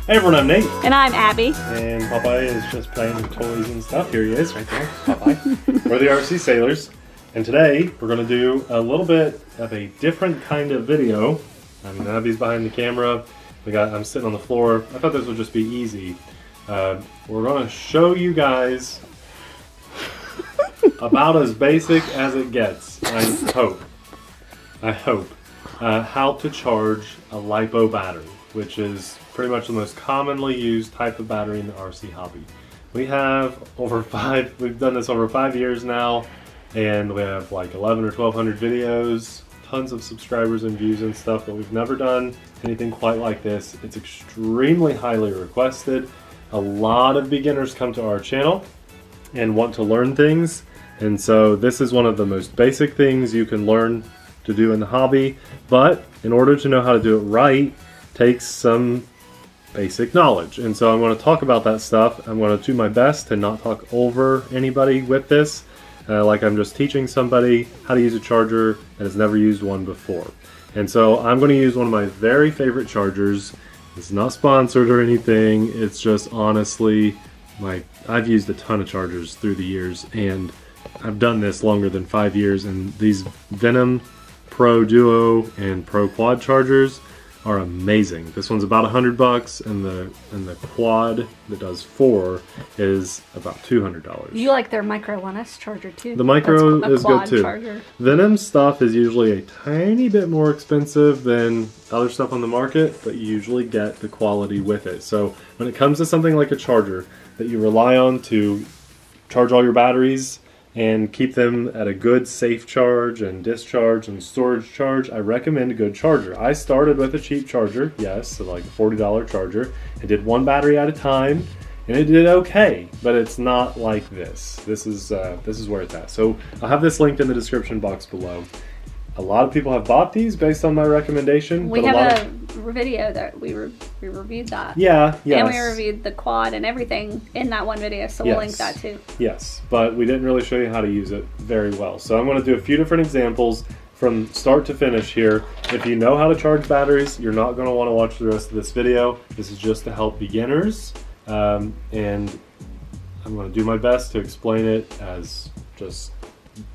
Hey everyone, I'm Nate. And I'm Abby. And Popeye is just playing with toys and stuff. Here he is, right there, Popeye. We're the TheRcSaylors. And today, we're going to do a little bit of a different kind of video. Abby's behind the camera. I'm sitting on the floor. I thought this would just be easy. We're going to show you guys about as basic as it gets, I hope, how to charge a LiPo battery, which is pretty much the most commonly used type of battery in the RC hobby. We've done this over 5 years now, and we have like 11 or 1200 videos, tons of subscribers and views and stuff, but we've never done anything quite like this. It's extremely highly requested. A lot of beginners come to our channel and want to learn things, and so this is one of the most basic things you can learn to do in the hobby, but in order to know how to do it right, takes some basic knowledge. And so I'm going to talk about that stuff. I'm going to do my best to not talk over anybody with this, like I'm just teaching somebody how to use a charger that has never used one before. And so I'm going to use one of my very favorite chargers. It's not sponsored or anything, it's just honestly, I've used a ton of chargers through the years, and I've done this longer than 5 years, and these Venom Pro Duo and Pro Quad chargers are amazing. This one's about $100, and the Quad that does 4 is about $200. You like their Micro 1S charger too? The Micro is good too. Charger. Venom stuff is usually a tiny bit more expensive than other stuff on the market, but you usually get the quality with it. So when it comes to something like a charger that you rely on to charge all your batteries and keep them at a good safe charge and discharge and storage charge, I recommend a good charger. I started with a cheap charger, yes, so like a $40 charger. I did one battery at a time, and it did okay, but it's not like this. This is where it's at. So I'll have this linked in the description box below. A lot of people have bought these based on my recommendation. We have a video that we reviewed that. Yeah, yes. And we reviewed the Quad and everything in that one video, so we'll link that too. Yes, but we didn't really show you how to use it very well. So I'm going to do a few different examples from start to finish here. If you know how to charge batteries, you're not going to want to watch the rest of this video. This is just to help beginners, and I'm going to do my best to explain it as just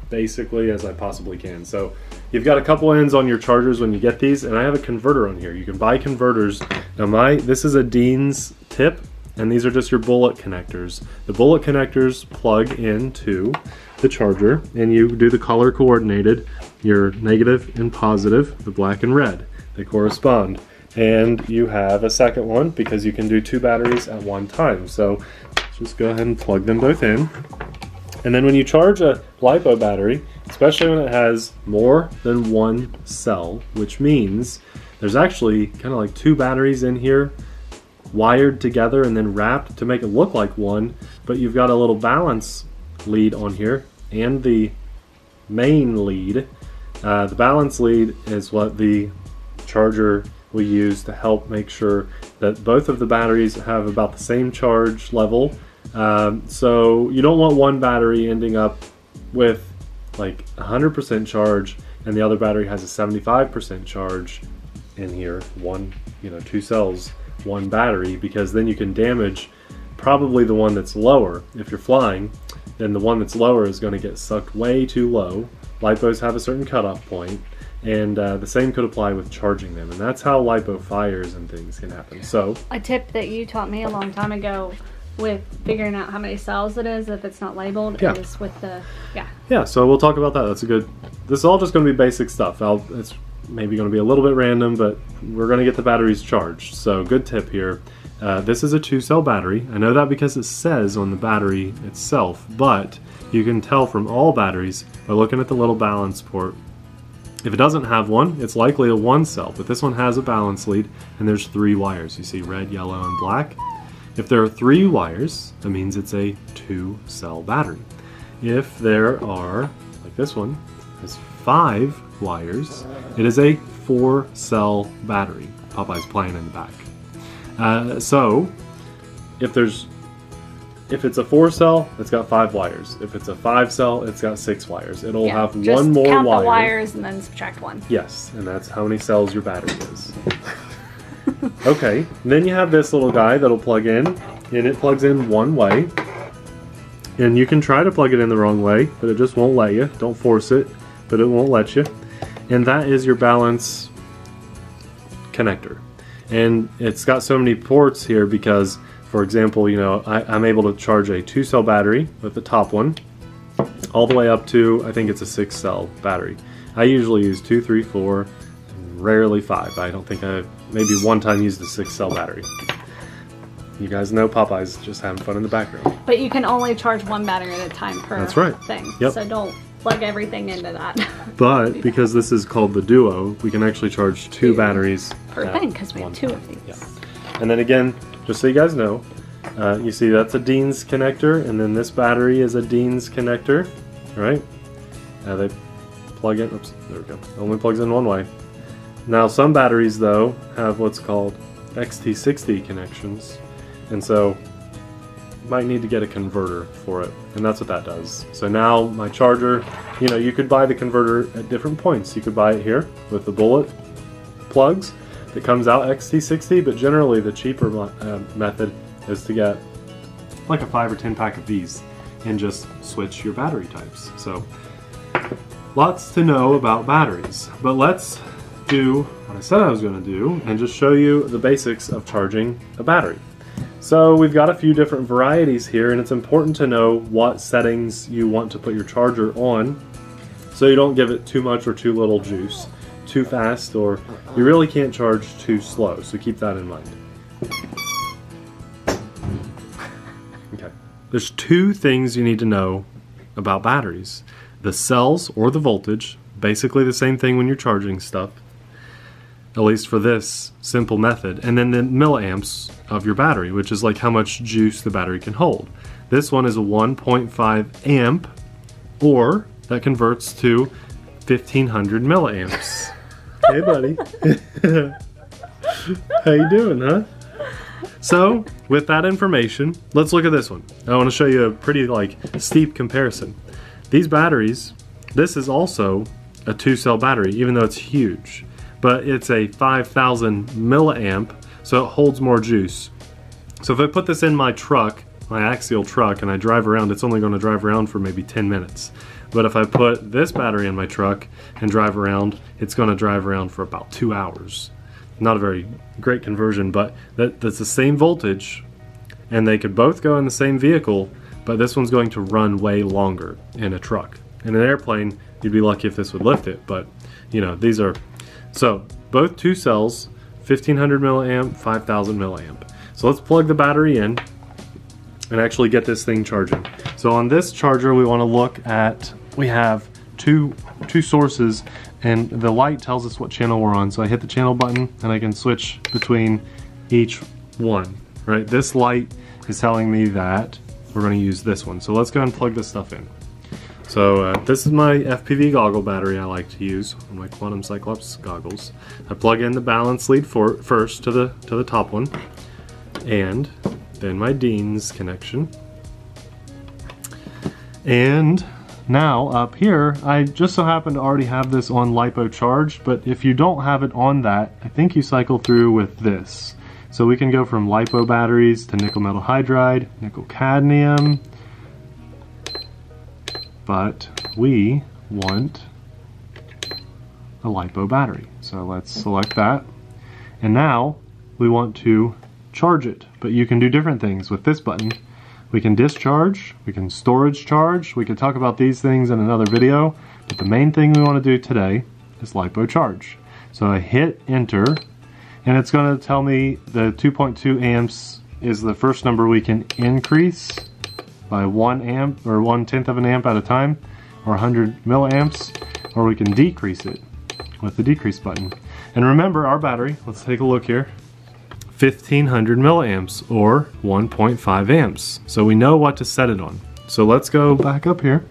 basically as I possibly can. So you've got a couple ends on your chargers when you get these, and I have a converter on here. You can buy converters. Now this is a Dean's tip, and these are just your bullet connectors. The bullet connectors plug into the charger, and you do the color coordinated, your negative and positive, the black and red, they correspond. And you have a second one because you can do 2 batteries at one time. So let's just go ahead and plug them both in. And then when you charge a LiPo battery, especially when it has more than one cell, which means there's actually kind of like 2 batteries in here wired together and then wrapped to make it look like one, but you've got a little balance lead on here and the main lead. The balance lead is what the charger will use to help make sure that both of the batteries have about the same charge level. So you don't want one battery ending up with like 100% charge and the other battery has a 75% charge in here, 2 cells, 1 battery, because then you can damage probably the one that's lower. If you're flying, then the one that's lower is going to get sucked way too low. LiPos have a certain cutoff point, and the same could apply with charging them, and that's how LiPo fires and things can happen. So a tip that you taught me a long time ago with figuring out how many cells it is if it's not labeled is with the so we'll talk about that. This is all just going to be basic stuff. It's maybe going to be a little bit random, but we're going to get the batteries charged. So good tip here. This is a 2-cell battery. I know that because it says on the battery itself, but you can tell from all batteries by looking at the little balance port. If it doesn't have one, it's likely a 1-cell, but this one has a balance lead, and there's 3 wires. You see red, yellow, and black. If there are 3 wires, that means it's a 2-cell battery. If there are, like this one, has 5 wires, it is a 4-cell battery. Popeye's playing in the back. So if it's a 4-cell, it's got 5 wires. If it's a 5-cell, it's got 6 wires. It'll have one more wire. Count the wires and then subtract 1. Yes, and that's how many cells your battery is. Okay, then you have this little guy that'll plug in, and it plugs in one way. And you can try to plug it in the wrong way, but it just won't let you. Don't force it, but it won't let you. And that is your balance connector. And it's got so many ports here because, for example, you know, I'm able to charge a 2-cell battery with the top one, all the way up to, I think it's a 6-cell battery. I usually use 2, 3, 4, rarely 5. I don't think I maybe one time used a 6-cell battery. You guys know Popeye's just having fun in the background. But you can only charge one battery at a time per That's right. thing. Yep. So don't plug everything into that. But because this is called the Duo, we can actually charge 2 batteries per thing because we have 2 of these. Yeah. And then again, just so you guys know, you see that's a Dean's connector, and then this battery is a Dean's connector, right? They plug in, oops, there we go. It only plugs in one way. Now some batteries though have what's called XT60 connections, and so you might need to get a converter for it, and that's what that does. So now my charger, you know, you could buy the converter at different points. You could buy it here with the bullet plugs that comes out XT60, but generally the cheaper method is to get like a 5 or 10 pack of these and just switch your battery types. So lots to know about batteries, but let's do what I said I was going to do and just show you the basics of charging a battery. So we've got a few different varieties here, and it's important to know what settings you want to put your charger on so you don't give it too much or too little juice, too fast, or you really can't charge too slow, so keep that in mind. Okay, there's 2 things you need to know about batteries. The cells, or the voltage, basically the same thing when you're charging stuff, at least for this simple method, and then the milliamps of your battery, which is like how much juice the battery can hold. This one is a 1.5 amp, or that converts to 1500 milliamps. Hey buddy. How you doing, huh? So with that information, let's look at this one. I want to show you a pretty like steep comparison. These batteries, this is also a 2-cell battery, even though it's huge, but it's a 5000 milliamp, so it holds more juice. So if I put this in my truck, my axial truck, and I drive around, it's only going to drive around for maybe 10 minutes. But if I put this battery in my truck and drive around, it's going to drive around for about 2 hours. Not a very great conversion, but that's the same voltage, and they could both go in the same vehicle, but this one's going to run way longer in a truck. In an airplane, you'd be lucky if this would lift it, but you know, these are, so both 2 cells, 1500 milliamp, 5000 milliamp. So let's plug the battery in and actually get this thing charging. So on this charger, we want to look at, we have two sources, and the light tells us what channel we're on. So I hit the channel button and I can switch between each one, right? This light is telling me that we're going to use this one. So let's go ahead and plug this stuff in. So this is my FPV goggle battery I like to use on my Quantum Cyclops goggles. I plug in the balance lead first to the top one, and then my Dean's connection. And now up here, I just so happen to already have this on LiPo charged, but if you don't have it on that, I think you cycle through with this. So we can go from LiPo batteries to nickel metal hydride, nickel cadmium, but we want a LiPo battery. So let's select that. And now we want to charge it, but you can do different things with this button. We can discharge, we can storage charge, we could talk about these things in another video, but the main thing we want to do today is LiPo charge. So I hit enter, and it's going to tell me the 2.2 amps is the first number we can increase by 1 amp or 1/10 of an amp at a time, or 100 milliamps, or we can decrease it with the decrease button. And remember our battery, let's take a look here, 1500 milliamps or 1.5 amps. So we know what to set it on. So let's go back up here,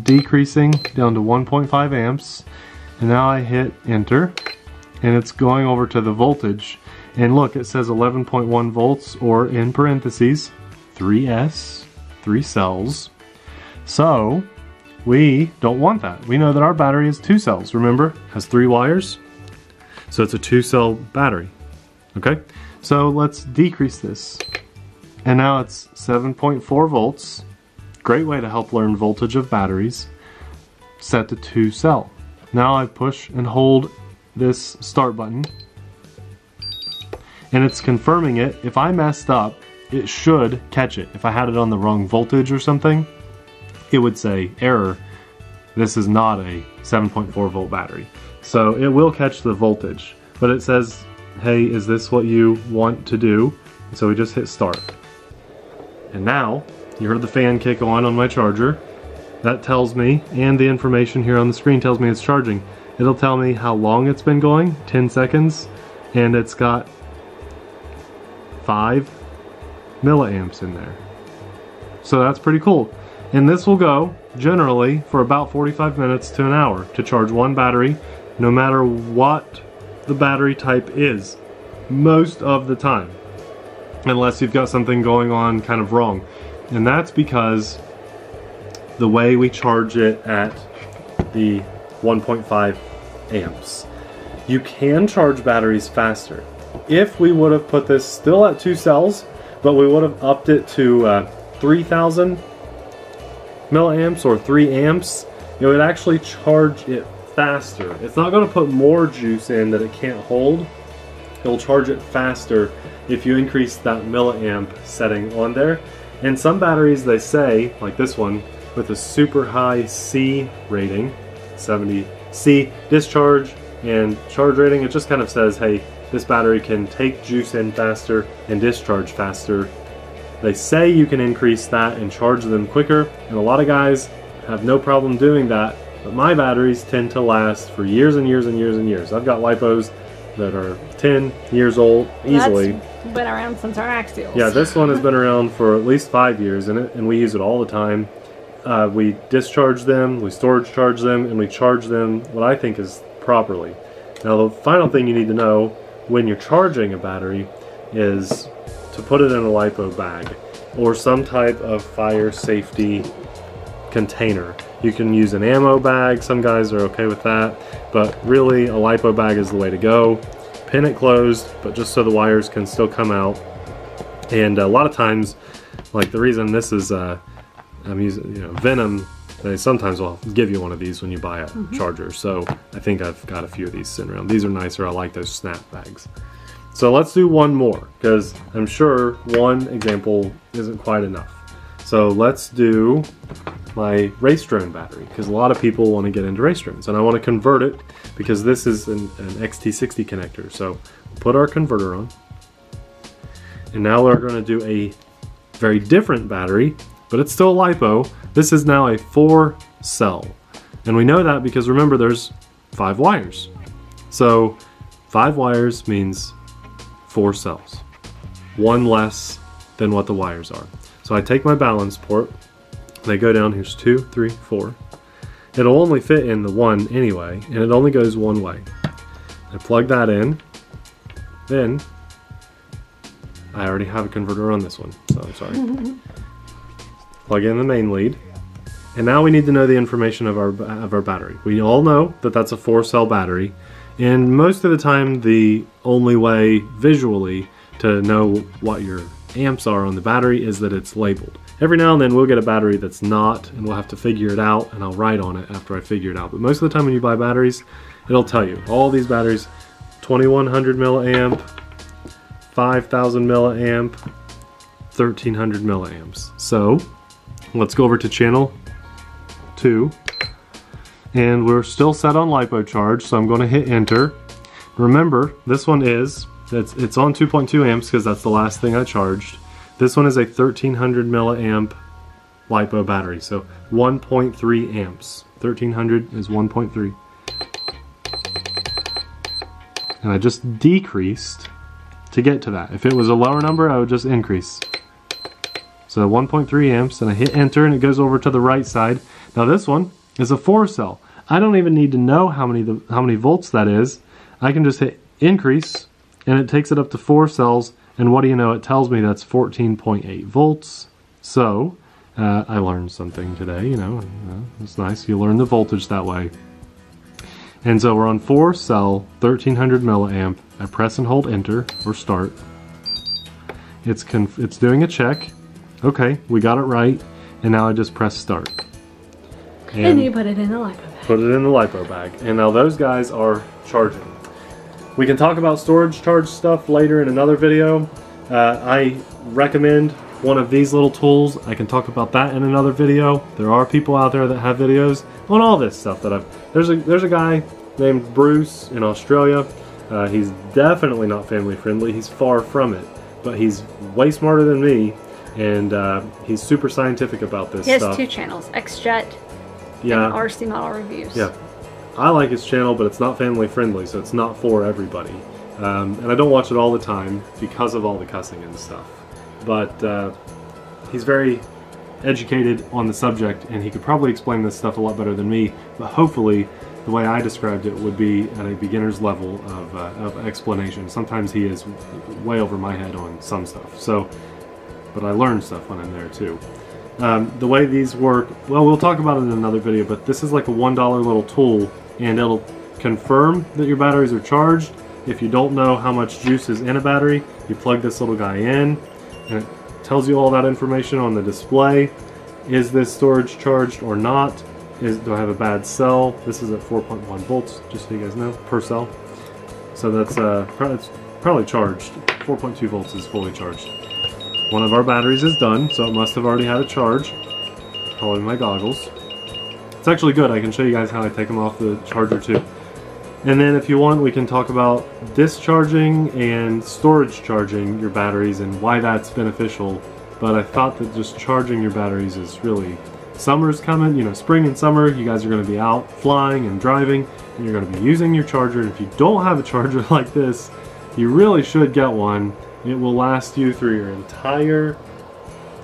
decreasing down to 1.5 amps, and now I hit enter, and it's going over to the voltage, and look, it says 11.1 volts, or in parentheses 3S, 3 cells. So we don't want that. We know that our battery is 2 cells, remember, has 3 wires. So it's a 2-cell battery. Okay, so let's decrease this. And now it's 7.4 volts. Great way to help learn voltage of batteries. Set to 2-cell. Now I push and hold this start button. And it's confirming it. If I messed up, it should catch it. If I had it on the wrong voltage or something, it would say error. This is not a 7.4 volt battery. So it will catch the voltage, but it says, hey, is this what you want to do? So we just hit start. And now, you heard the fan kick on my charger. That tells me, and the information here on the screen tells me it's charging. It'll tell me how long it's been going, 10 seconds, and it's got 5 milliamps in there. So that's pretty cool. And this will go, generally, for about 45 minutes to an hour to charge one battery, no matter what the battery type is, most of the time. Unless you've got something going on kind of wrong. And that's because the way we charge it at the 1.5 amps. You can charge batteries faster. If we would have put this still at 2 cells, but we would have upped it to 3,000 milliamps or 3 amps, it would actually charge it faster. It's not going to put more juice in that it can't hold. It'll charge it faster if you increase that milliamp setting on there. And some batteries, they say, like this one, with a super high C rating, 70 C discharge and charge rating, it just kind of says, hey, this battery can take juice in faster and discharge faster. They say you can increase that and charge them quicker, and a lot of guys have no problem doing that, but my batteries tend to last for years and years and years and years. I've got LiPos that are 10 years old easily. That's been around since our axials. Yeah, this one has been around for at least 5 years, and we use it all the time. We discharge them, we storage charge them, and we charge them what I think is properly. Now the final thing you need to know when you're charging a battery is to put it in a LiPo bag or some type of fire safety container. You can use an ammo bag, some guys are okay with that, but really a LiPo bag is the way to go. Pin it closed, but just so the wires can still come out. And a lot of times, like the reason this is, I'm using, Venom, they sometimes will give you one of these when you buy a charger. So I think I've got a few of these sitting around. These are nicer, I like those snap bags. So let's do one more, because I'm sure one example isn't quite enough. So let's do my race drone battery, because a lot of people want to get into race drones, and I want to convert it because this is an XT60 connector. So we'll put our converter on, and now we're going to do a very different battery, but it's still a LiPo. This is now a 4-cell, and we know that because remember there's 5 wires. So 5 wires means 4 cells, one less than what the wires are. So I take my balance port, they go down, here's 2, 3, 4. It'll only fit in the one anyway, and it only goes one way. I plug that in, then I already have a converter on this one, so I'm sorry. Plug in the main lead, and now we need to know the information of our battery. We all know that that's a 4-cell battery, and most of the time the only way visually to know what your amps are on the battery is that it's labeled. Every now and then we'll get a battery that's not, and we'll have to figure it out, and I'll write on it after I figure it out. But most of the time when you buy batteries, it'll tell you all these batteries: 2100 milliamp, 5000 milliamp, 1300 milliamps. So let's go over to channel 2, and we're still set on LiPo charge, so I'm going to hit enter. Remember, this one is, it's on 2.2 amps because that's the last thing I charged. This one is a 1300 milliamp LiPo battery, so 1.3 amps. 1300 is 1.3. And I just decreased to get to that. If it was a lower number, I would just increase. So 1.3 amps, and I hit enter, and it goes over to the right side. Now this one is a 4-cell. I don't even need to know how many volts that is. I can just hit increase, and it takes it up to 4 cells. And what do you know? It tells me that's 14.8 volts. So I learned something today. It's nice. You learn the voltage that way. And so we're on 4 cell 1300 milliamp. I press and hold enter or start. It's doing a check. Okay, we got it right. And now I just press start. And you put it in the LiPo bag. Put it in the LiPo bag. And now those guys are charging. We can talk about storage charge stuff later in another video. I recommend one of these little tools. I can talk about that in another video. There are people out there that have videos on all this stuff that there's a guy named Bruce in Australia. He's definitely not family friendly. He's far from it, but he's way smarter than me, and he's super scientific about this stuff. He has 2 channels, XJet and RC Model Reviews. Yeah, I like his channel, but it's not family friendly, so it's not for everybody. And I don't watch it all the time because of all the cussing and stuff. But he's very educated on the subject, and he could probably explain this stuff a lot better than me. But hopefully, the way I described it would be at a beginner's level of explanation. Sometimes he is way over my head on some stuff. So, but I learn stuff when I'm there too. The way these work, well, we'll talk about it in another video, but this is like a $1 little tool, and it'll confirm that your batteries are charged. If you don't know how much juice is in a battery, you plug this little guy in, and it tells you all that information on the display. Is this storage charged or not? Do I have a bad cell? This is at 4.1 volts, just so you guys know, per cell. So that's it's probably charged. 4.2 volts is fully charged. One of our batteries is done, so it must have already had a charge. Probably my goggles. It's actually good. I can show you guys how I take them off the charger too. And then if you want, we can talk about discharging and storage charging your batteries and why that's beneficial. But I thought that just charging your batteries is really... Summer's coming, you know, spring and summer, you guys are going to be out flying and driving, and you're going to be using your charger. And if you don't have a charger like this, you really should get one. It will last you through your entire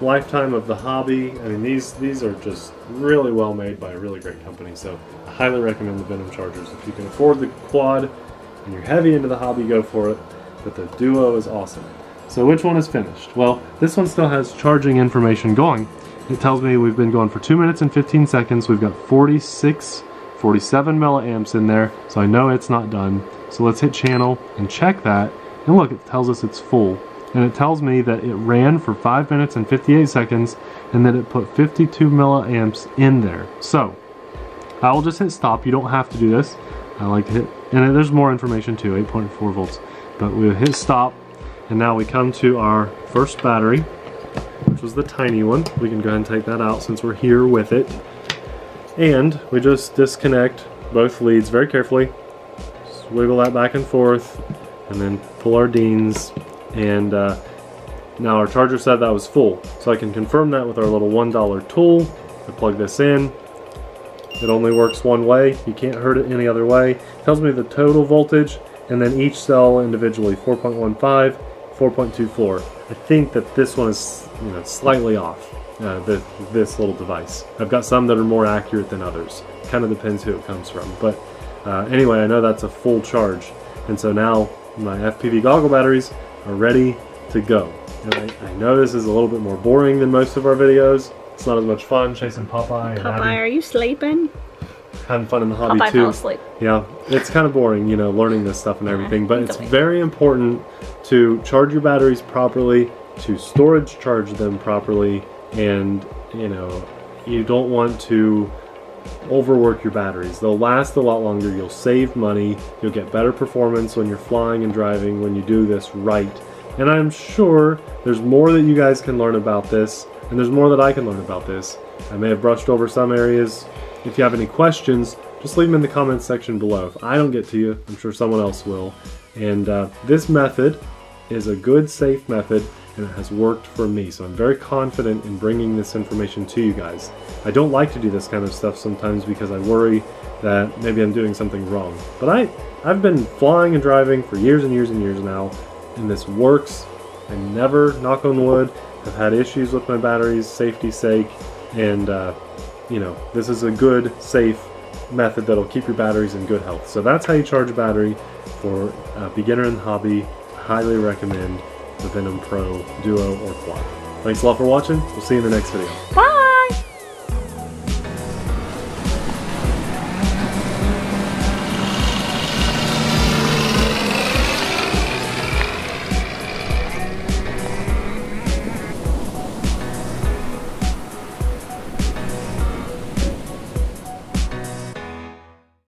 lifetime of the hobby. I mean, these are just really well made by a really great company, so I highly recommend the Venom chargers. If you can afford the quad and you're heavy into the hobby, go for it, but the Duo is awesome. So which one is finished? Well, this one still has charging information going. It tells me we've been going for 2 minutes and 15 seconds. We've got 47 milliamps in there, so I know it's not done. So let's hit channel and check that, and look, it tells us it's full. And it tells me that it ran for 5 minutes and 58 seconds, and that it put 52 milliamps in there. So I will just hit stop. You don't have to do this. I like to hit, and there's more information too, 8.4 volts. But we'll hit stop, and now we come to our first battery, which was the tiny one. We can go ahead and take that out since we're here with it. And we just disconnect both leads very carefully. Just wiggle that back and forth, and then pull our Deans. And now our charger said that was full. So I can confirm that with our little $1 tool. I plug this in. It only works one way. You can't hurt it any other way. It tells me the total voltage, and then each cell individually, 4.15, 4.24. I think that this one is, you know, slightly off, this little device. I've got some that are more accurate than others. Kind of depends who it comes from. But anyway, I know that's a full charge. And so now my FPV goggle batteries are ready to go. And I know this is a little bit more boring than most of our videos. It's not as much fun chasing Popeye. Popeye, are you sleeping? Having fun in the hobby Popeye too. fell asleep. Yeah, it's kind of boring, you know, learning this stuff and everything, but it's very important to charge your batteries properly, to storage charge them properly, and, you know, you don't want to overwork your batteries. They'll last a lot longer, you'll save money, you'll get better performance when you're flying and driving when you do this right. And I'm sure there's more that you guys can learn about this, and there's more that I can learn about this. I may have brushed over some areas. If you have any questions, just leave them in the comments section below. If I don't get to you, I'm sure someone else will. And this method is a good, safe method, and it has worked for me. So I'm very confident in bringing this information to you guys. I don't like to do this kind of stuff sometimes because I worry that maybe I'm doing something wrong. But I've been flying and driving for years and years and years now, and this works. I never, knock on wood, have had issues with my batteries, safety's sake, and you know, this is a good, safe method that'll keep your batteries in good health. So that's how you charge a battery for a beginner in the hobby. Highly recommend the Venom Pro Duo or Quad. Thanks a lot for watching. We'll see you in the next video. Bye!